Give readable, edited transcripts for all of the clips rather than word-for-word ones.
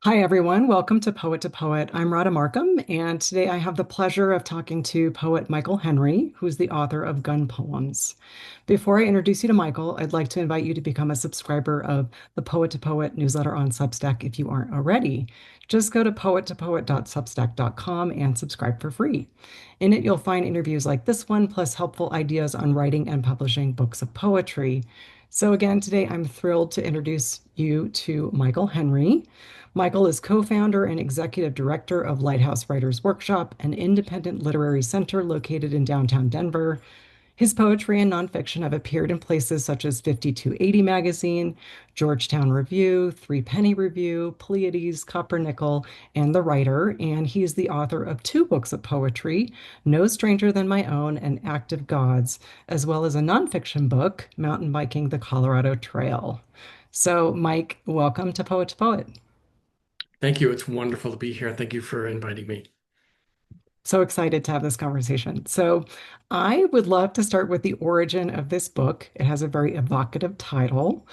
Hi, everyone. Welcome to Poet to Poet. I'm Radha Marcum, and today I have the pleasure of talking to poet Michael Henry, who's the author of Gun Poems. Before I introduce you to Michael, I'd like to invite you to become a subscriber of the Poet to Poet newsletter on Substack if you aren't already. Just go to poettopoet.substack.com and subscribe for free. In it, you'll find interviews like this one, plus helpful ideas on writing and publishing books of poetry. So, again, today I'm thrilled to introduce you to Michael Henry. Michael is co-founder and executive director of Lighthouse Writers Workshop, an independent literary center located in downtown Denver. His poetry and nonfiction have appeared in places such as 5280 Magazine, Georgetown Review, Three Penny Review, Pleiades, Coppernickel, and The Writer. And he's the author of two books of poetry, No Stranger Than My Own and Active Gods, as well as a nonfiction book, Mountain Biking the Colorado Trail. So, Mike, welcome to Poet to Poet. Thank you. It's wonderful to be here. Thank you for inviting me. So excited to have this conversation. So, I would love to start with the origin of this book. It has a very evocative title.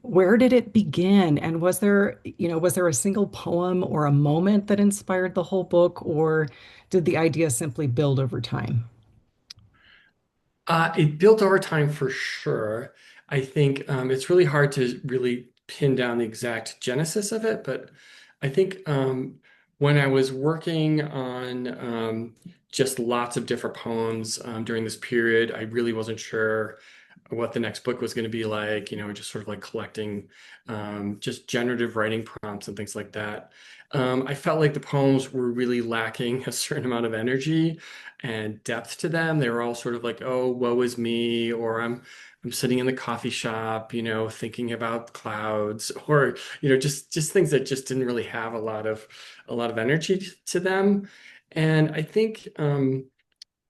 Where did it begin? And was there a single poem or a moment that inspired the whole book, or did the idea simply build over time? It built over time for sure. I think it's really hard to really pin down the exact genesis of it, but I think when I was working on just lots of different poems during this period, I really wasn't sure what the next book was going to be like, just sort of like collecting just generative writing prompts and things like that. I felt like the poems were really lacking a certain amount of energy and depth to them. They were all sort of like, oh, woe is me, or I'm sitting in the coffee shop, thinking about clouds, or just things that just didn't really have a lot of energy to them. And I think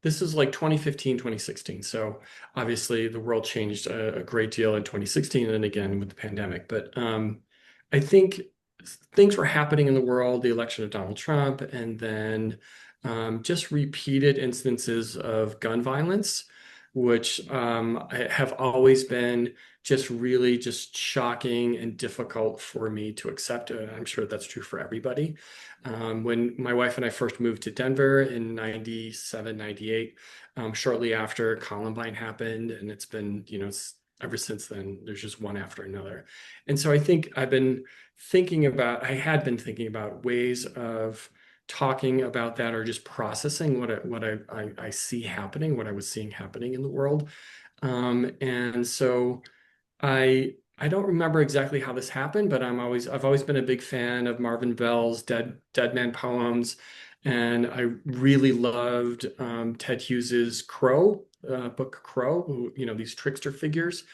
this is like 2015, 2016. So obviously the world changed a great deal in 2016 and again with the pandemic. But I think things were happening in the world, the election of Donald Trump, and then just repeated instances of gun violence, which have always been just really just shocking and difficult for me to accept. And I'm sure that's true for everybody. When my wife and I first moved to Denver in 97, 98, shortly after Columbine happened, and it's been, ever since then, there's just one after another. And so I think I had been thinking about ways of talking about that or just processing what I see happening, what I was seeing happening in the world. And so I don't remember exactly how this happened, but I've always been a big fan of Marvin Bell's Dead Man poems, and I really loved Ted Hughes's book Crow, these trickster figures.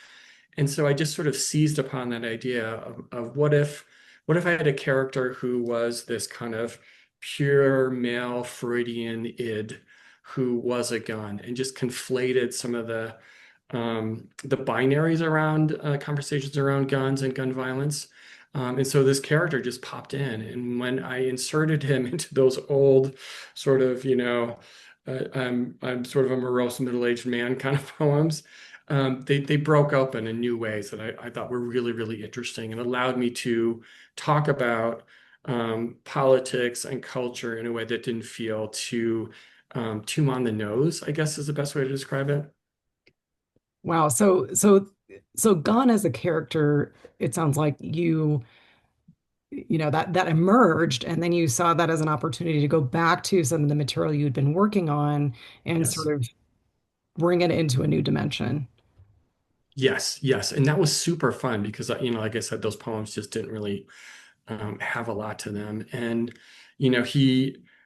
And so I just sort of seized upon that idea of what if I had a character who was this kind of pure male Freudian id who was a gun and just conflated some of the binaries around conversations around guns and gun violence. And so this character just popped in. And when I inserted him into those old sort of, I'm sort of a morose middle-aged man kind of poems, they broke open in new ways that I thought were really, really interesting and allowed me to talk about politics and culture in a way that didn't feel too on the nose, I guess is the best way to describe it. Wow. So Gon as a character, it sounds like that emerged, and then you saw that as an opportunity to go back to some of the material you'd been working on and Yes. sort of bring it into a new dimension. Yes, yes. And that was super fun because, like I said, those poems just didn't really have a lot to them. And,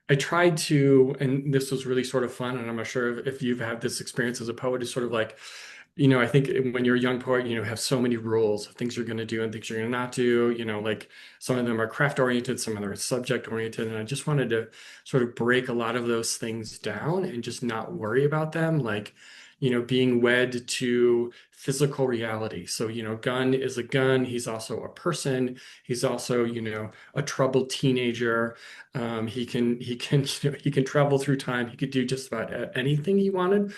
I tried to, and this was really sort of fun. And I'm not sure if you've had this experience as a poet, is sort of like, I think when you're a young poet, have so many rules of things you're going to do and things you're going to not do. Like some of them are craft oriented, some of them are subject oriented. And I just wanted to sort of break a lot of those things down and just not worry about them. Like, being wed to physical reality. So, Gun is a gun. He's also a person. He's also, a troubled teenager. He can travel through time. He could do just about anything he wanted,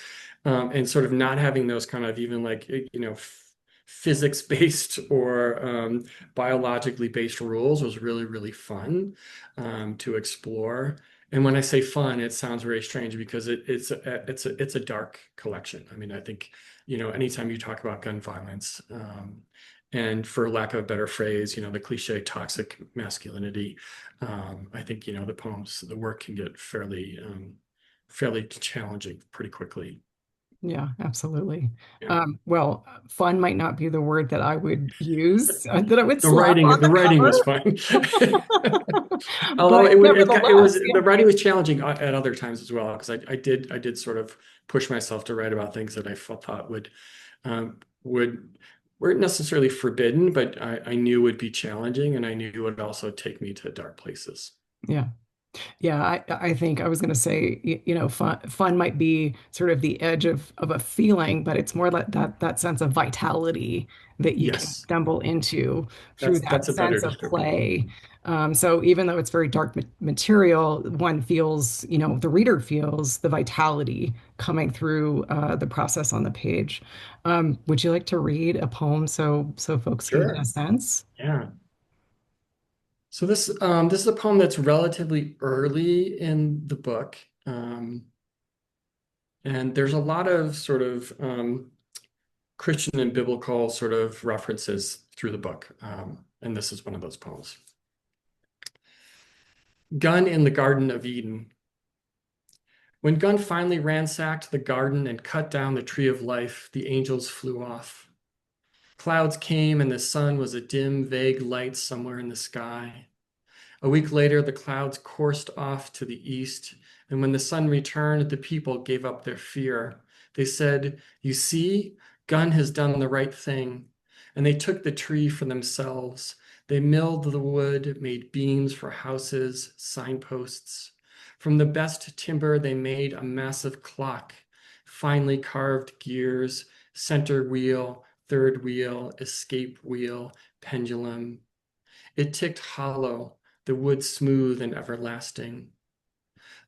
and sort of not having those kind of even like physics-based or biologically based rules was really, really fun to explore. And when I say fun, it sounds very strange because it's a dark collection. I mean, I think, anytime you talk about gun violence, and for lack of a better phrase, the cliche toxic masculinity, I think, the work can get fairly challenging pretty quickly. Yeah, absolutely. Yeah. Well, fun might not be the word that I would use, that I would The slap writing, on the the writing was cover, fun. Although but it was nevertheless, yeah, the writing was challenging at other times as well, because I did sort of push myself to write about things that I thought would weren't necessarily forbidden, but I knew would be challenging, and I knew would also take me to dark places. yeah. Yeah, I think I was going to say, fun might be sort of the edge of a feeling, but it's more like that sense of vitality that you can Yes, stumble into through that's that a better sense of description. play. So even though it's very dark material, one feels, the reader feels the vitality coming through the process on the page. Would you like to read a poem so folks can get a Sure. sense? Yeah. So this is a poem that's relatively early in the book. And there's a lot of sort of Christian and biblical sort of references through the book. And this is one of those poems. Gun in the Garden of Eden. When Gun finally ransacked the garden and cut down the tree of life, the angels flew off. Clouds came and the sun was a dim, vague light somewhere in the sky. A week later, the clouds coursed off to the east, and when the sun returned, the people gave up their fear. They said, "You see, Gun has done the right thing." And they took the tree for themselves. They milled the wood, made beams for houses, signposts. From the best timber, they made a massive clock, finely carved gears, center wheel, third wheel, escape wheel, pendulum. It ticked hollow, the wood smooth and everlasting.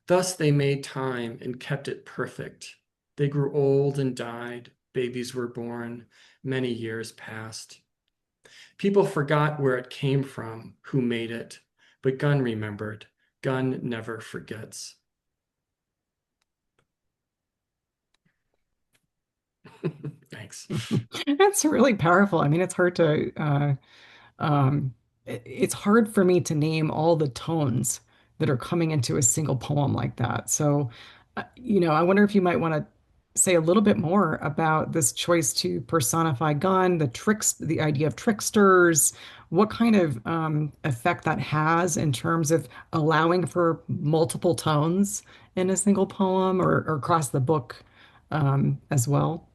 Thus they made time and kept it perfect. They grew old and died. Babies were born. Many years passed. People forgot where it came from, who made it, but Gun remembered. Gun never forgets. Thanks. That's really powerful. I mean, it's hard to it's hard for me to name all the tones that are coming into a single poem like that. So, I wonder if you might want to say a little bit more about this choice to personify gun, the idea of tricksters, what kind of effect that has in terms of allowing for multiple tones in a single poem or across the book as well.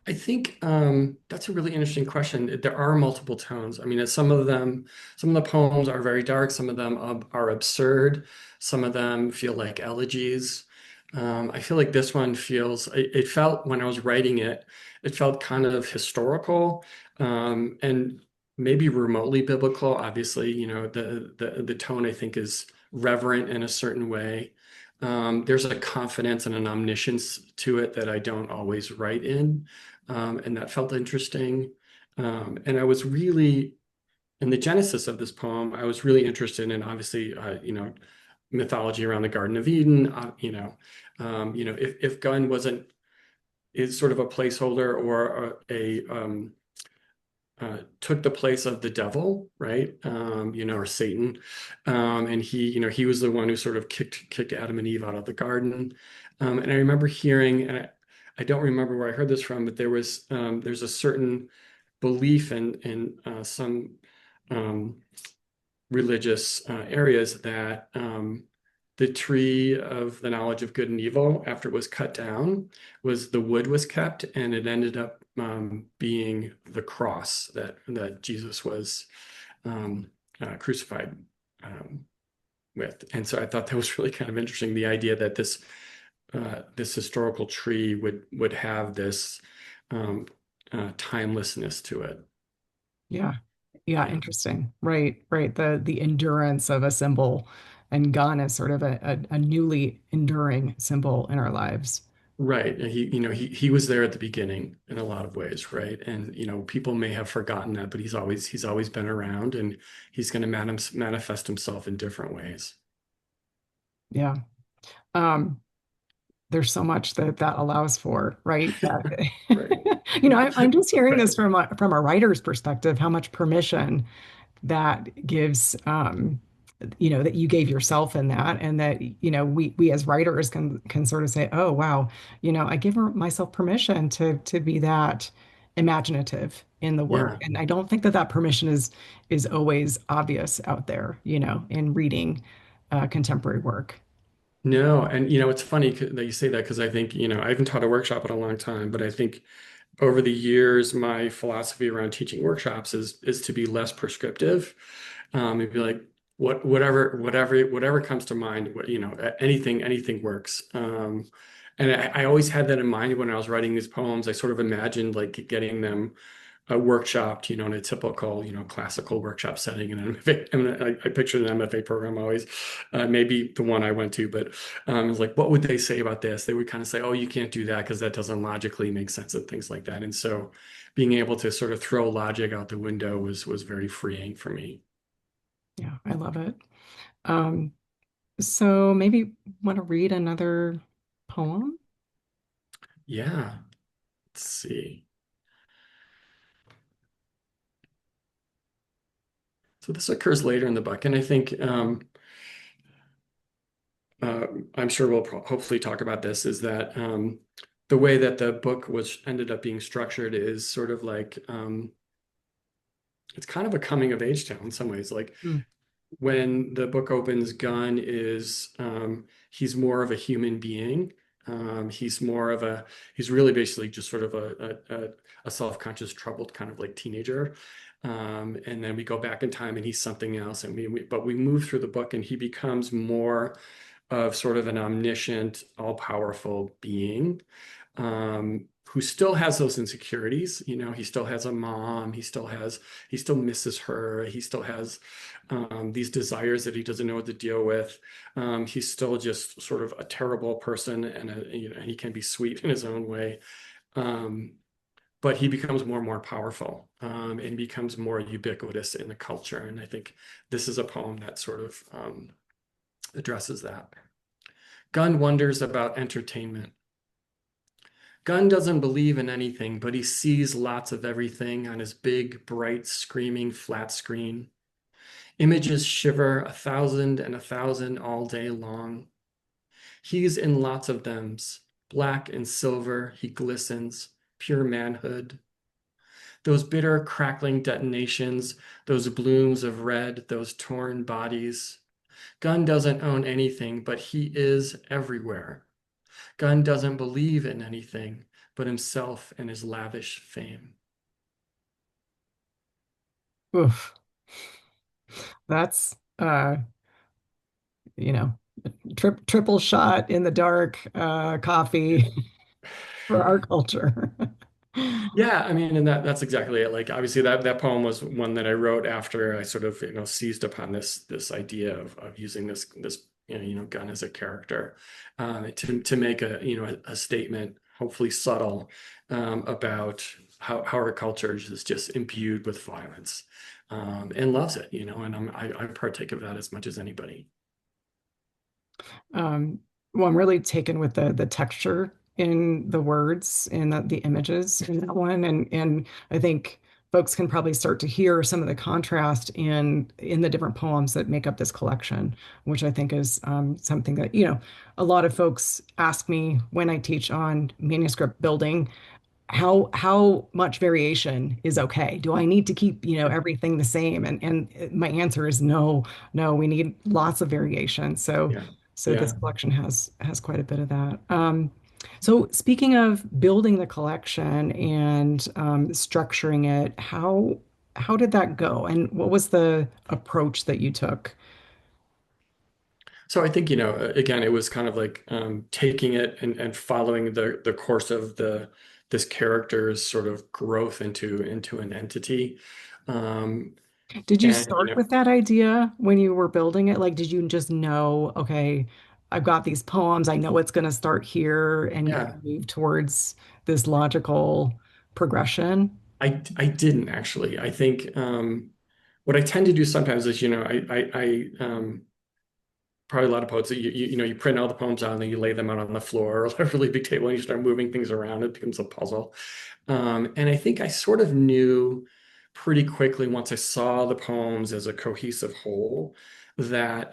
I think that's a really interesting question. There are multiple tones. I mean, some of the poems are very dark. Some of them are absurd. Some of them feel like elegies. I feel like this one it felt when I was writing it, it felt kind of historical, and maybe remotely biblical. Obviously, the tone I think is reverent in a certain way. There's a confidence and an omniscience to it that I don't always write in, and that felt interesting. And I was really, in the genesis of this poem, I was really interested in obviously, mythology around the Garden of Eden. If Gun wasn't is sort of a placeholder or took the place of the devil, right? Or Satan, and he was the one who sort of kicked Adam and Eve out of the garden. And I remember hearing, and I don't remember where I heard this from, but there's a certain belief in some um, religious areas that the tree of the knowledge of good and evil, after it was cut down, the wood was kept, and it ended up being the cross that Jesus was crucified um, with. And so I thought that was really kind of interesting, the idea that this historical tree would have this um, timelessness to it. Yeah. Yeah, Yeah. interesting. Right, right. The endurance of a symbol and gun is sort of a newly enduring symbol in our lives. Right. And he was there at the beginning in a lot of ways, right? And people may have forgotten that, but he's always been around, and he's going to manifest himself in different ways. Yeah. Um, there's so much that that allows for, right? That, Right. I'm just hearing Right. this from a writer's perspective, how much permission that gives, that you gave yourself in that, and that, we as writers can sort of say, oh, wow, I give myself permission to be that imaginative in the work. Yeah. And I don't think that that permission is always obvious out there, in reading contemporary work. No, and it's funny that you say that because I think, I haven't taught a workshop in a long time, but I think over the years, my philosophy around teaching workshops is to be less prescriptive, and be like, whatever comes to mind, anything works. And I always had that in mind when I was writing these poems. I sort of imagined like getting them workshopped, in a typical, classical workshop setting. And I pictured an MFA program always, maybe the one I went to, but I was like, what would they say about this? They would kind of say, oh, you can't do that because that doesn't logically make sense and things like that. And so being able to sort of throw logic out the window was very freeing for me. Yeah, I love it. Um, so maybe want to read another poem? Yeah. Let's see. So this occurs later in the book, and I think uh, I'm sure we'll hopefully talk about this, is that the way that the book was ended up being structured is sort of like it's kind of a coming of age tale in some ways. Like Mm. when the book opens, Gunn is he's more of a human being. He's really basically just sort of a self-conscious, troubled kind of like teenager. And then we go back in time and he's something else. And but we move through the book and he becomes more of sort of an omniscient, all-powerful being, who still has those insecurities. He still has a mom. He still misses her. He still has these desires that he doesn't know what to deal with. He's still just sort of a terrible person, and he can be sweet in his own way. Um, but he becomes more and more powerful, and becomes more ubiquitous in the culture. And I think this is a poem that sort of addresses that. Gunn wonders about entertainment. Gunn doesn't believe in anything, but he sees lots of everything on his big, bright, screaming flat screen. Images shiver 1,000 and 1,000 all day long. He's in lots of thems. Black and silver, he glistens, pure manhood. Those bitter, crackling detonations, those blooms of red, those torn bodies. Gunn doesn't own anything, but he is everywhere. Gunn doesn't believe in anything but himself and his lavish fame. Oof. That's you know, triple shot in the dark coffee for our culture. Yeah, I mean, and that's exactly it. Like, obviously, that poem was one that I wrote after I sort of, seized upon this idea of using this gun as a character, to make a statement, hopefully subtle, about how our culture is just imbued with violence, and loves it, and I partake of that as much as anybody. Um, well, I'm really taken with the texture in the words and the images in that one, and I think folks can probably start to hear some of the contrast in the different poems that make up this collection, which I think is something that a lot of folks ask me when I teach on manuscript building. How much variation is okay? Do I need to keep, everything the same? And my answer is no, no, we need lots of variation. So Yeah, so this yeah. collection has quite a bit of that. So speaking of building the collection and structuring it, how did that go? And what was the approach that you took? So I think, again, it was kind of like taking it and following the course of this character's sort of growth into an entity. Um, Did you and start with that idea when you were building it? Like, did you just know, okay, I've got these poems. I know it's going to start here and Yeah. move towards this logical progression. I didn't actually. I think what I tend to do sometimes is, probably a lot of poets that you print all the poems out and then you lay them out on the floor or a really big table and you start moving things around. It becomes a puzzle. And I think I sort of knew pretty quickly once I saw the poems as a cohesive whole that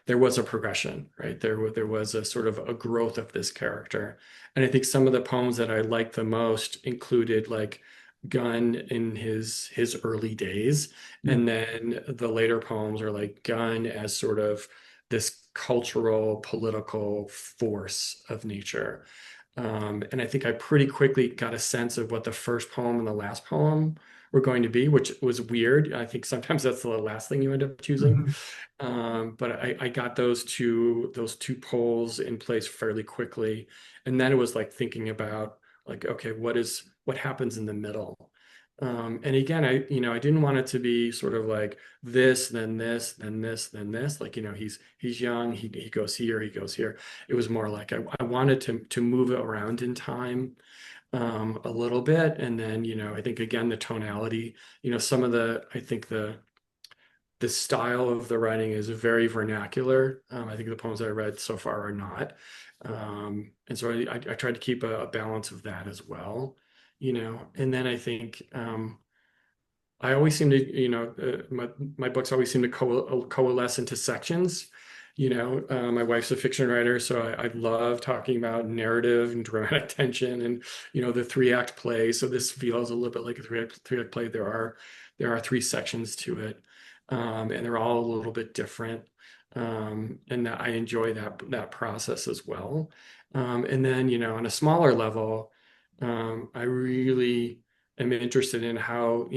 there was a progression, right? There was a sort of a growth of this character. And I think some of the poems that I liked the most included like Gunn in his early days, Mm, and then the later poems are like Gunn as sort of this cultural, political force of nature. And I think I pretty quickly got a sense of what the first poem and the last poem were going to be, which was weird. I think sometimes that's the last thing you end up choosing. mhm, But I got those two poles in place fairly quickly. And then it was like thinking about like, okay, what happens in the middle? And again, I didn't want it to be sort of like this, then this, then this, then this. Like, he's young, he goes here, he goes here. It was more like I wanted to move it around in time a little bit. And then, I think again the tonality, I think the style of the writing is very vernacular. I think the poems that I read so far are not. And so I tried to keep a balance of that as well, and then I think I always seem to, my books always seem to coalesce into sections. My wife's a fiction writer, so I love talking about narrative and dramatic tension and, the three-act play. So this feels a little bit like a three-act play. There are three sections to it, and they're all a little bit different. And that I enjoy that process as well. And then, on a smaller level, I really am interested in how,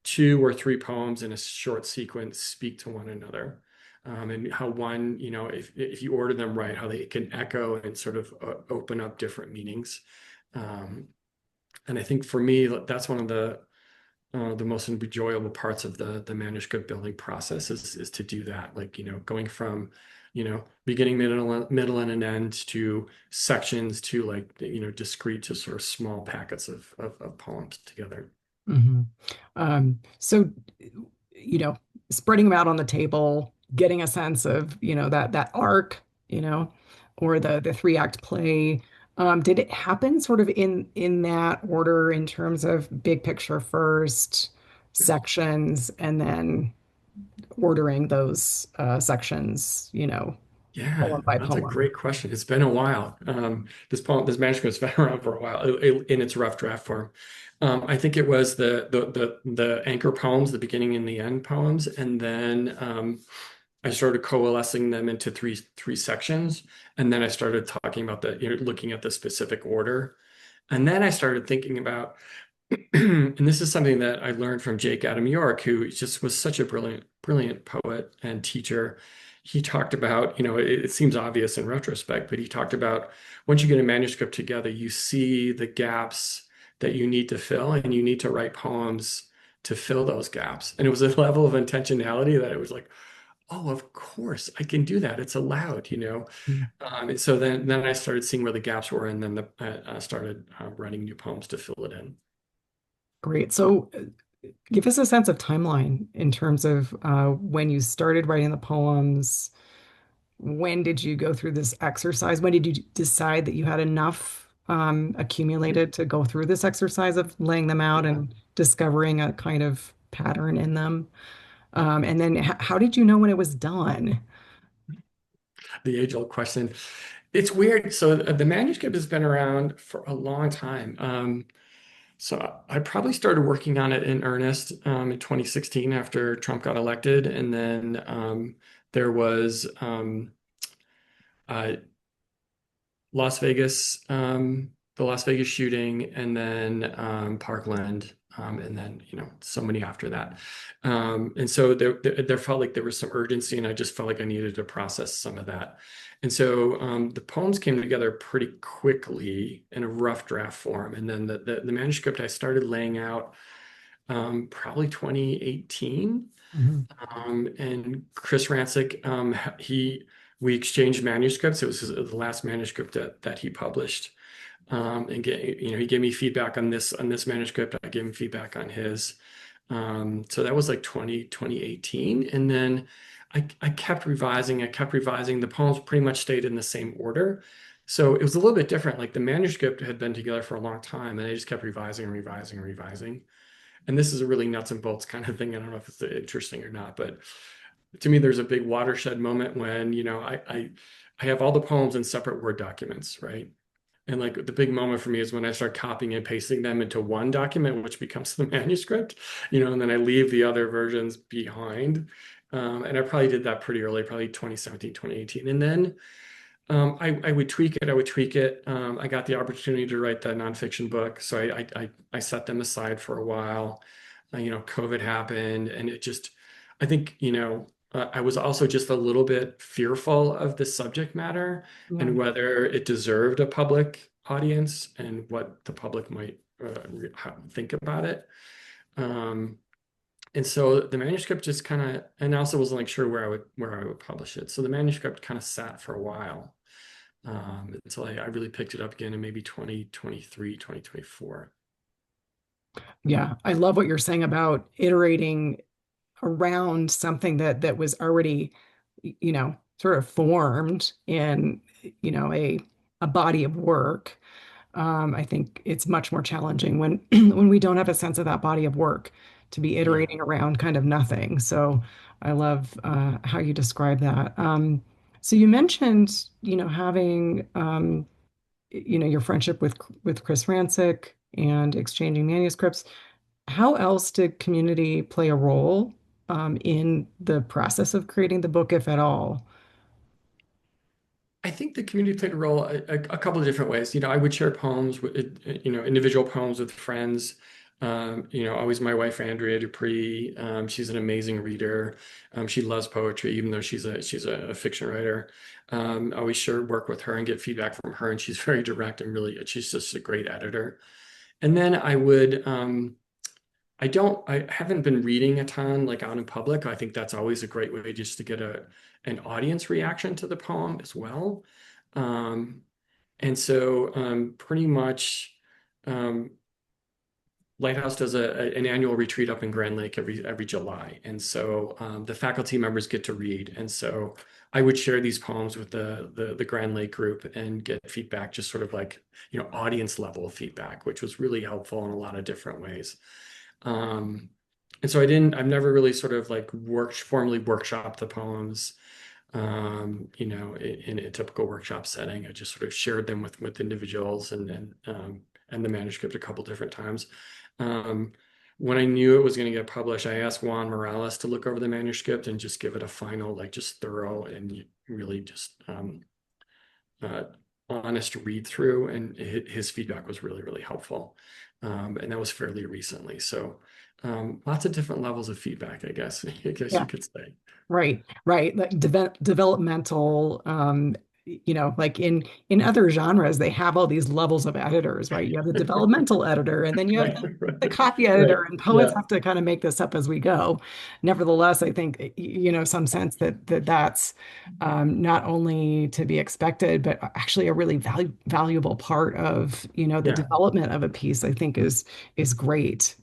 two or three poems in a short sequence speak to one another. And how one, if you order them right, how they can echo and sort of open up different meanings. Um, and I think for me, that's one of the most enjoyable parts of the manuscript building process is to do that. Like, going from, beginning, middle, and an end to sections to like, discrete to sort of small packets of poems together. mhm. So, you know, spreading them out on the table, getting a sense of, that arc, you know, or the three act play. Did it happen sort of in that order in terms of big picture first, sections, and then ordering those sections, Yeah, poem by that's a poem? great question. It's been a while. This manuscript's been around for a while in its rough draft form. I think it was the anchor poems, the beginning and the end poems, and then I started coalescing them into three sections, and then I started talking about looking at the specific order, and then I started thinking about and this is something that I learned from Jake Adam York, who just was such a brilliant poet and teacher. He talked about, it seems obvious in retrospect, but he talked about once you get a manuscript together, you see the gaps that you need to fill, and you need to write poems to fill those gaps. And it was a level of intentionality that it was like, oh, of course, I can do that. It's allowed. And so then I started seeing where the gaps were, and then I started writing new poems to fill it in. Great. So give us a sense of timeline in terms of when you started writing the poems. When did you go through this exercise? When did you decide that you had enough accumulated to go through this exercise of laying them out Yeah. and discovering a kind of pattern in them? And then how did you know when it was done? The age-old question. It's weird. So the manuscript has been around for a long time. So I probably started working on it in earnest in 2016 after Trump got elected, and then there was uh, Las Vegas, the Las Vegas shooting, and then Parkland, and then so many after that. And so there felt like there was some urgency, and I just felt like I needed to process some of that. And so the poems came together pretty quickly in a rough draft form, and then the manuscript I started laying out probably 2018. Mhm. And Chris Rancic, he we exchanged manuscripts. It was the last manuscript that he published. And he gave me feedback on this manuscript. I gave him feedback on his. So that was like 2018. And then I kept revising. I kept revising. The poems pretty much stayed in the same order. So it was a little bit different. Like the manuscript had been together for a long time, and I just kept revising and revising and revising. And this is a really nuts and bolts kind of thing. I don't know if it's interesting or not, but to me, there's a big watershed moment when, I have all the poems in separate Word documents, right? And like the big moment for me is when I start copying and pasting them into one document, which becomes the manuscript, and then I leave the other versions behind. And I probably did that pretty early, probably 2017, 2018. And then I would tweak it. I would tweak it. I got the opportunity to write the nonfiction book. So I set them aside for a while. COVID happened and I think, I was also just a little bit fearful of the subject matter Yeah. and whether it deserved a public audience and what the public might think about it. Um, and so the manuscript just kind of, and I also wasn't like sure where I would publish it. So the manuscript kind of sat for a while until I really picked it up again in maybe 2023, 2024. Yeah. I love what you're saying about iterating around something that was already, sort of formed in, a body of work. I think it's much more challenging when when we don't have a sense of that body of work to be Yeah. iterating around kind of nothing. So I love how you describe that. So you mentioned, having your friendship with Chris Rancic and exchanging manuscripts. How else did community play a role in the process of creating the book, if at all? I think the community played a role a couple of different ways. I would share poems with, individual poems with friends. Always my wife, Andrea Dupree. She's an amazing reader. She loves poetry, even though she's a fiction writer. I always share work with her and get feedback from her, and she's very direct and she's just a great editor. And then I haven't been reading a ton like out in public. I think that's always a great way just to get an audience reaction to the poem as well. Um, and so pretty much um, Lighthouse does an annual retreat up in Grand Lake every July. And so the faculty members get to read. And so I would share these poems with the Grand Lake group and get feedback, just sort of like, audience level feedback, which was really helpful in a lot of different ways. Um, and so I've never really sort of like formally workshopped the poems, in a typical workshop setting. I just sort of shared them with individuals and the manuscript a couple different times. Um, when I knew it was going to get published, I asked Juan Morales to look over the manuscript and just give it a final, like just thorough and really just uh, honest read through. And his feedback was really, really helpful. And that was fairly recently. So lots of different levels of feedback, I guess, I guess you Yeah. could say. Right, right. Like developmental, like in other genres, they have all these levels of editors, right? You have the developmental editor, and then you have Right, the right, copy right. editor, and poets Yeah, have to kind of make this up as we go. Nevertheless, I think, some sense that's not only to be expected, but actually a really valuable part of, the yeah. development of a piece, I think is great.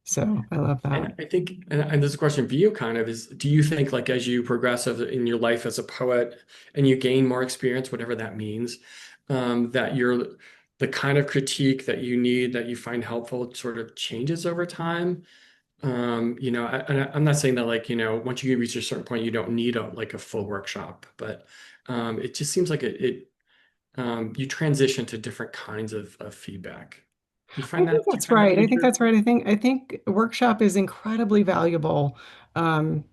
So I love that. And I think, and this is a question for you kind of is, do you think like as you progress in your life as a poet and you gain more experience, whatever that means, that the kind of critique that you need, that you find helpful sort of changes over time? I'm not saying that like, once you reach a certain point, you don't need like a full workshop, but it just seems like you transition to different kinds of feedback. Do you I find think that, do you that's find that to right. be I think true? that's right. I think workshop is incredibly valuable. And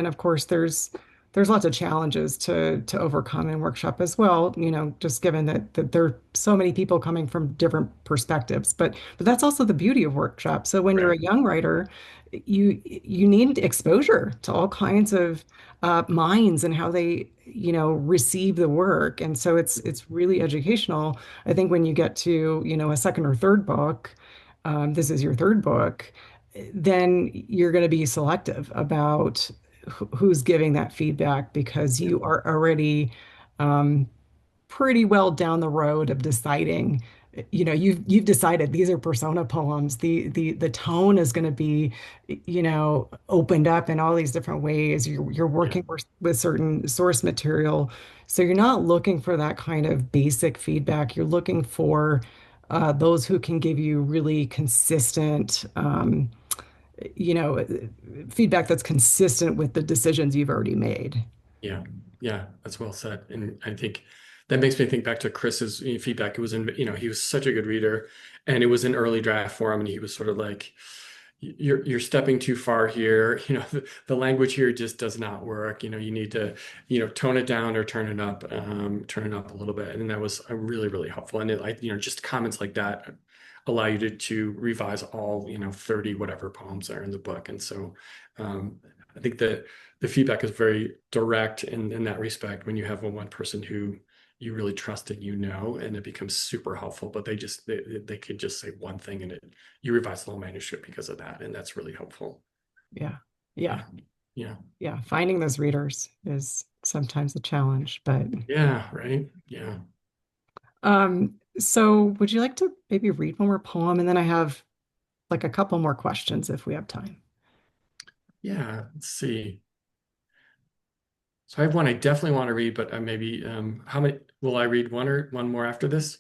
of course there's lots of challenges to overcome in workshop as well, just given that there are so many people coming from different perspectives. But that's also the beauty of workshop. So when you're Right. a young writer, you need exposure to all kinds of minds and how they, receive the work. And so it's really educational. I think when you get to, a second or third book, this is your third book, then you're going to be selective about, who's giving that feedback because Yeah. you are already um, pretty well down the road of deciding, you've decided these are persona poems. The tone is going to be, opened up in all these different ways. You're Yeah. working with certain source material. So you're not looking for that kind of basic feedback. You're looking for those who can give you really consistent, you know, feedback that's consistent with the decisions you've already made. Yeah, yeah, that's well said. And I think that makes me think back to Chris's feedback. It was in, he was such a good reader, and it was an early draft for him, and he was sort of like, you're stepping too far here. The language here just does not work. You need to, tone it down or turn it up a little bit." And that was really, really helpful. And just comments like that allow you to revise all, 30 whatever poems are in the book. And so I think that the feedback is very direct in that respect when you have one person who you really trust and and it becomes super helpful, but they could just say one thing and you revise the whole manuscript because of that, and that's really helpful. Yeah. Yeah. Yeah. Yeah. Yeah. Finding those readers is sometimes a challenge, but Yeah, right. Yeah. so would you like to maybe read one more poem? And then I have like a couple more questions if we have time. Yeah. Let's see. So I have one I definitely want to read, but maybe how many will I read, one or one more after this?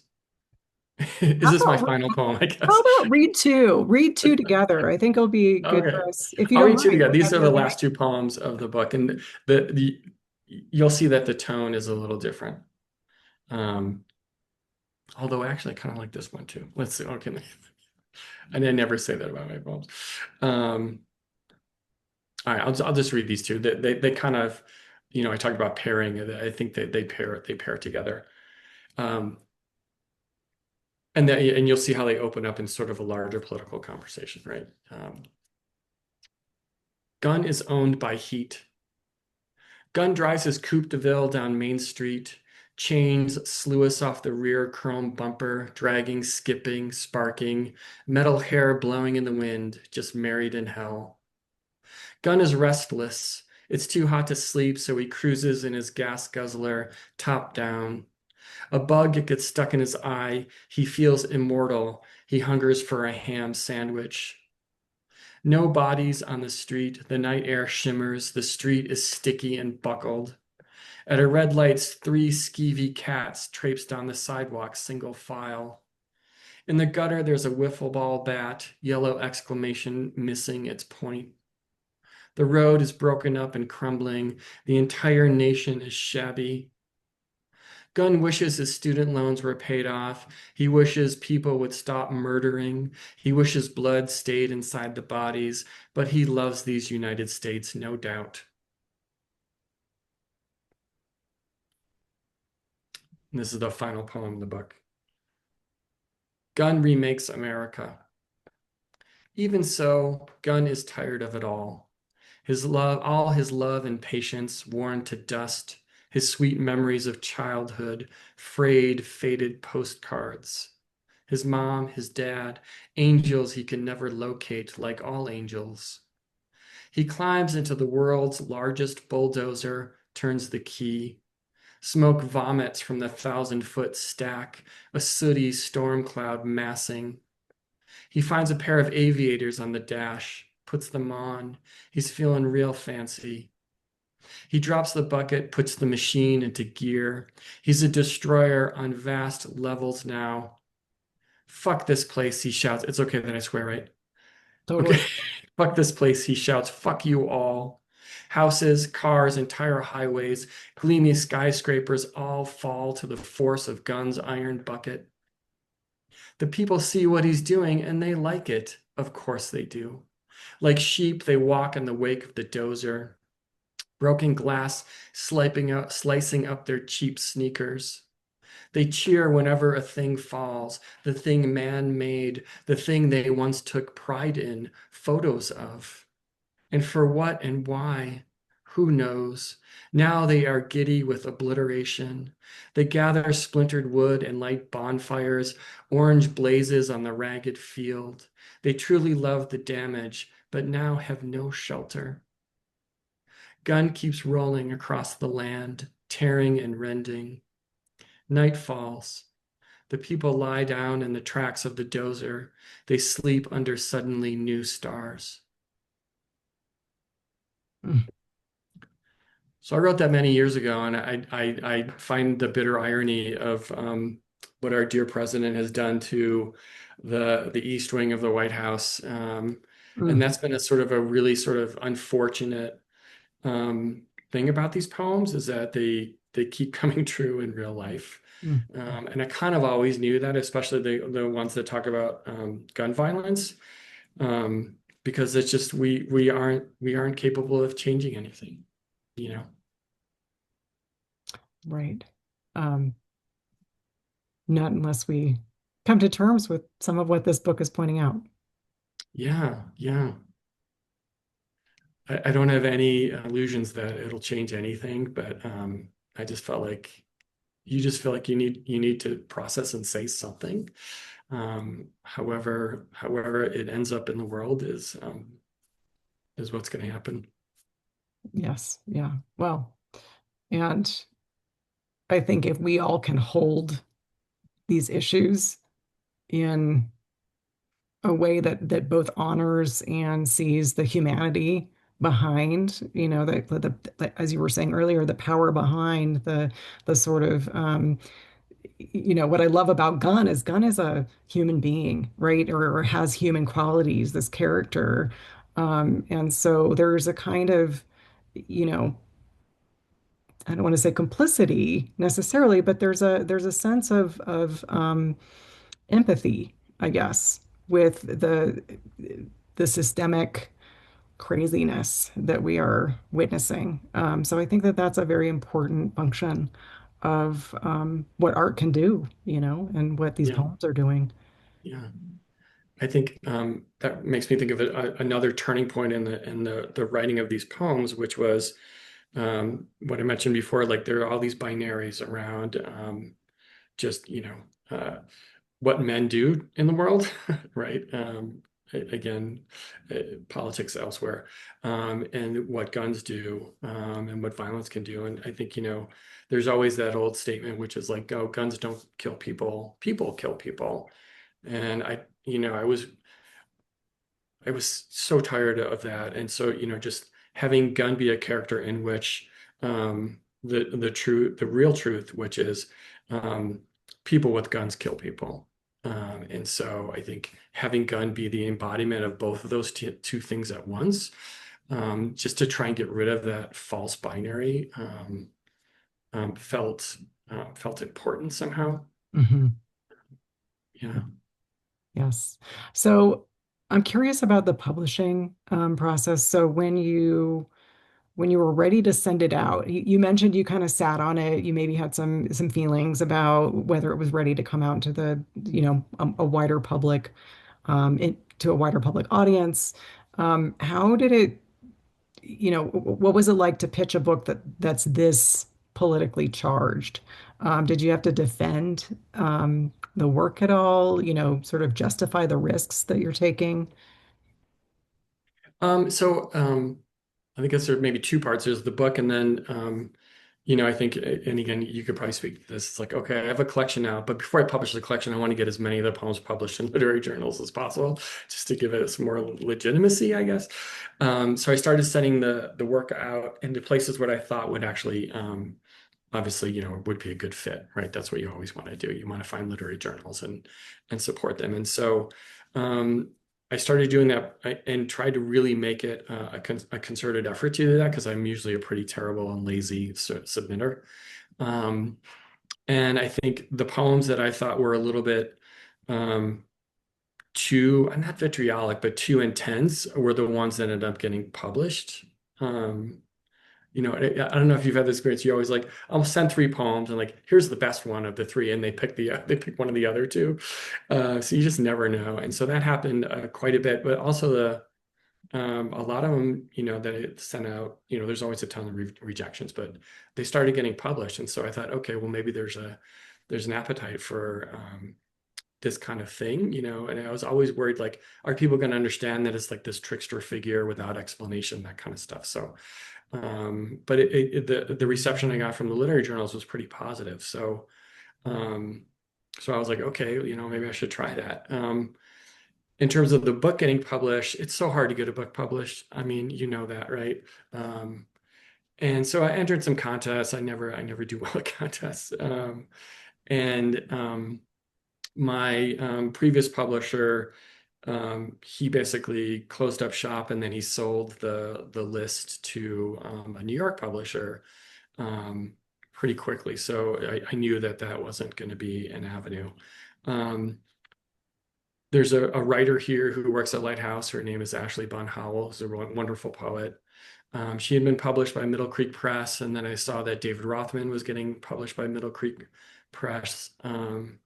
Is How this my about final poem, I how guess? about read two? Read two together. I think it'll be good Okay. for us. If you I'll don't read two mind, together. would These that are be the okay? last two poems of the book, and the you'll see that the tone is a little different. Um, Although actually I kind of like this one too. Let's see. Okay. And I never say that about my poems. Um, all right, I'll just read these two. They kind of, I talked about pairing. I think that they pair together. Um, and you'll see how they open up in sort of a larger political conversation, right? Gun is owned by heat. Gun drives his Coupe de Ville down Main Street. Chains slew us off the rear chrome bumper, dragging, skipping, sparking, metal hair blowing in the wind, just married in hell. Gun is restless. It's too hot to sleep, so he cruises in his gas guzzler, top down. A bug gets stuck in his eye. He feels immortal. He hungers for a ham sandwich. No bodies on the street. The night air shimmers. The street is sticky and buckled. At a red lights, three skeevy cats traipse down the sidewalk single file. In the gutter, there's a wiffle ball bat, yellow exclamation missing its point. The road is broken up and crumbling. The entire nation is shabby. Gunn wishes his student loans were paid off. He wishes people would stop murdering. He wishes blood stayed inside the bodies, but he loves these United States, no doubt. And this is the final poem in the book. Gunn remakes America. Even so, Gunn is tired of it all. All his love and patience worn to dust, his sweet memories of childhood, frayed, faded postcards. His mom, his dad, angels he can never locate like all angels. He climbs into the world's largest bulldozer, turns the key. Smoke vomits from the 1,000-foot stack, a sooty storm cloud massing. He finds a pair of aviators on the dash, puts them on. He's feeling real fancy. He drops the bucket, puts the machine into gear. He's a destroyer on vast levels now. Fuck this place, he shouts. It's okay that I swear, right? Okay. Totally. Fuck this place, he shouts. Fuck you all. Houses, cars, entire highways, gleamy skyscrapers all fall to the force of Gunn's iron bucket. The people see what he's doing and they like it. Of course they do. Like sheep, they walk in the wake of the dozer, broken glass slicing up their cheap sneakers. They cheer whenever a thing falls, the thing man made, the thing they once took pride in, photos of. And for what and why? Who knows? Now they are giddy with obliteration. They gather splintered wood and light bonfires, orange blazes on the ragged field. They truly love the damage, but now have no shelter. Gun keeps rolling across the land, tearing and rending. Night falls. The people lie down in the tracks of the dozer. They sleep under suddenly new stars. Mm, So I wrote that many years ago, and I find the bitter irony of what our dear president has done to the East Wing of the White House, and mm, that's been a sort of a really sort of unfortunate thing about these poems is that they keep coming true in real life. mm. And I kind of always knew that, especially the ones that talk about gun violence, um, because it's just we aren't capable of changing anything, you know. Right. Um, Not unless we come to terms with some of what this book is pointing out. Yeah, yeah. I don't have any illusions that it'll change anything, but I just felt like you just feel like you need to process and say something. However it ends up in the world is what's going to happen. Yes. Yeah. Well, and I think if we all can hold these issues in a way that both honors and sees the humanity behind, as you were saying earlier, the power behind the sort of what I love about Gunn is a human being, right? Or has human qualities, this character. And so there's a kind of, you know, I don't want to say complicity necessarily, but there's a sense of empathy, I guess, with the systemic craziness that we are witnessing. So I think that that's a very important function of what art can do, and what these Yeah, poems are doing. yeah. I think that makes me think of another turning point in the writing of these poems, which was what I mentioned before. Like there are all these binaries around just what men do in the world, right? Again, politics elsewhere, and what guns do, and what violence can do. And I think, there's always that old statement, which is like, oh, guns don't kill people, people kill people. And I was so tired of that. And so, just having gun be a character in which the real truth, which is um, people with guns kill people. And so I think having gun be the embodiment of both of those two things at once, just to try and get rid of that false binary, felt important somehow. Hmm. Yeah. Yes. So I'm curious about the publishing process. So when you were ready to send it out, you mentioned you kind of sat on it. You maybe had some feelings about whether it was ready to come out to a wider public, to a wider public audience. How did it, what was it like to pitch a book that's this politically charged? Did you have to defend the work at all? Sort of justify the risks that you're taking? So I think there are maybe two parts. There's the book, and then I think, and again, you could probably speak to this. It's like, okay, I have a collection now, but before I publish the collection, I want to get as many of the poems published in literary journals as possible, just to give it some more legitimacy, I guess. So I started sending the work out into places where I thought would actually, obviously, would be a good fit, right? That's what you always want to do. You want to find literary journals and support them. And so um, I started doing that and tried to really make it a concerted effort to do that because I'm usually a pretty terrible and lazy submitter. Um, and I think the poems that I thought were a little bit um, too, not vitriolic, but too intense were the ones that ended up getting published. Um, I don't know if you've had this experience. You always like, I'll send three poems and like, here's the best one of the three, and they pick one of the other two. So you just never know. And so that happened quite a bit. But also a lot of them, that it sent out, there's always a ton of rejections, but they started getting published. And so I thought, okay, well maybe there's an appetite this kind of thing, and I was always worried, like, are people going to understand that it's like this trickster figure without explanation, that kind of stuff. So, but the reception I got from the literary journals was pretty positive. Um, so I was like, okay, maybe I should try that. In terms of the book getting published, it's so hard to get a book published. I mean, you know that, right? Um, and so I entered some contests. I never do well at contests. And my previous publisher, he basically closed up shop, and then he sold the list to a New York publisher um, pretty quickly. So I knew that that wasn't going to be an avenue. Um, there's a writer here who works at Lighthouse. Her name is Ashley Bon Howell, who's a wonderful poet. She had been published by Middle Creek Press, and then I saw that David Rothman was getting published by Middle Creek Press. And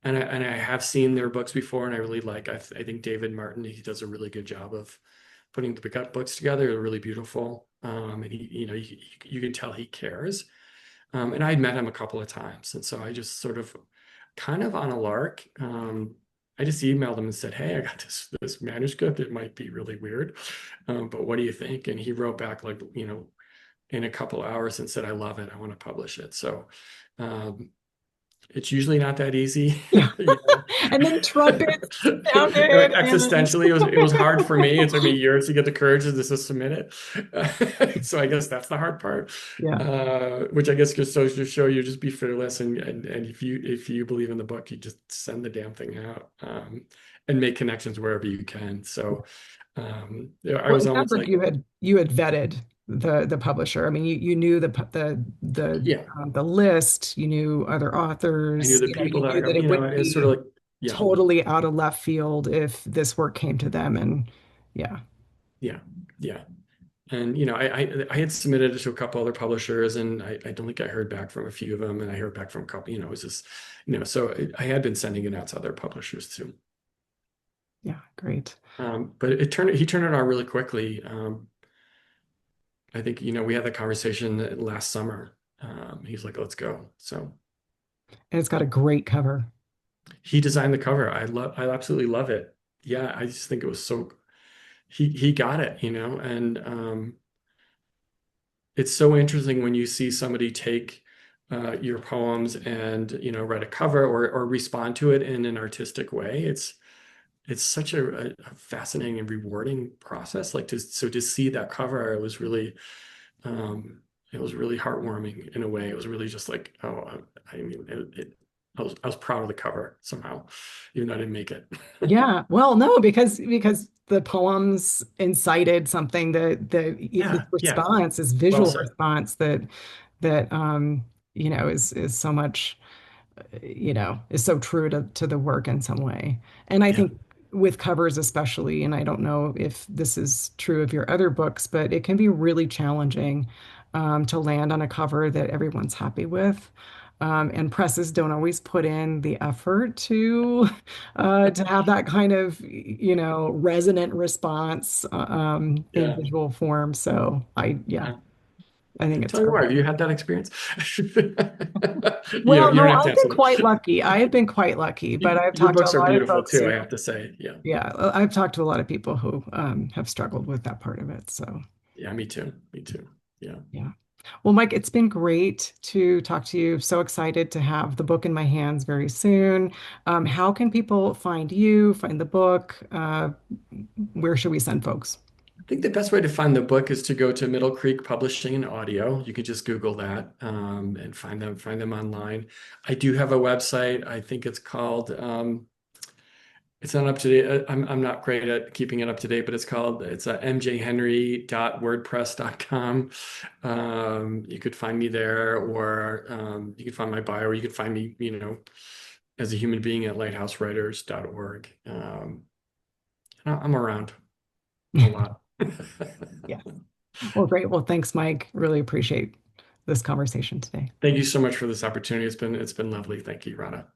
I have seen their books before, and I really like. I think David Martin, he does a really good job of putting the books together. They're really beautiful, and you can tell he cares. And I had met him a couple of times, and so I just sort of, kind of on a lark, I just emailed him and said, "Hey, I got this manuscript. It might be really weird, but what do you think?" And he wrote back, like, in a couple hours, and said, "I love it. I want to publish it." So. It's usually not that easy, Yeah. you know. And then trumpets Like sounded, and existentially, it was hard for me. It took me years to get the courage to just submit it. So I guess that's the hard part. yeah, Which I guess just goes to show you, just be fearless, and if you believe in the book, you just send the damn thing out, and make connections wherever you can. So yeah, I well, was it sounds almost like like, you had vetted the publisher. I mean, you knew yeah, the list, you knew other I knew authors, the people you that knew that it wouldn't it's sort of be like, yeah, totally out of left field if this work came to them, and yeah, yeah, yeah. And I had submitted it to a couple other publishers, and I don't think I heard back from a few of them, and I heard back from a couple. It was just, so I had been sending it out to other publishers too. yeah, great. But he turned it on really quickly. I think we had that conversation last summer. He's like, "Let's go." So And it's got a great cover. he designed the cover. I absolutely love it. Yeah, I just think it was so. He got it, and it's so interesting when you see somebody take your poems and write a cover, or respond to it in an artistic way. It's such a fascinating and rewarding process. Like, to see that cover, um, it was really heartwarming in a way. It was really just like, oh, I mean, I was proud of the cover somehow, even though I didn't make it. Yeah, well, no, because the poems incited something that this Yeah, yeah, response, this well visual said. response that is so much, is so true to the work in some way. And I Yeah. think with covers especially, and I don't know if this is true of your other books, but it can be really challenging to land on a cover that everyone's happy with. And presses don't always put in the effort to have that kind of, resonant response in Yeah. visual form. So yeah, Yeah. I think it's Tell me more. great. Have you had that experience? Well, You no, don't have to I've been answer quite that. lucky. I have been quite lucky, but I've Your talked to a books are lot of beautiful folks too, who, I have to say. Yeah. yeah, I've talked to a lot of people who have struggled with that part of it. So, Yeah, me too. Me too. Yeah. yeah. Well, Mike, it's been great to talk to you. So excited to have the book in my hands very soon. How can people find you, find the book? Where should we send folks? I think the best way to find the book is to go to Middle Creek Publishing and Audio. You can just Google that, and find them online. I do have a website. I think it's called, it's not up to date. I'm not great at keeping it up to date, but it's mjhenry.wordpress.com. You could find me there, or you can find my bio, or you can find me, as a human being at lighthousewriters.org. I'm around a lot. Yeah. Well, great. Well, thanks, Mike. Really appreciate this conversation today. Thank you so much for this opportunity. It's been lovely. Thank you, Radha.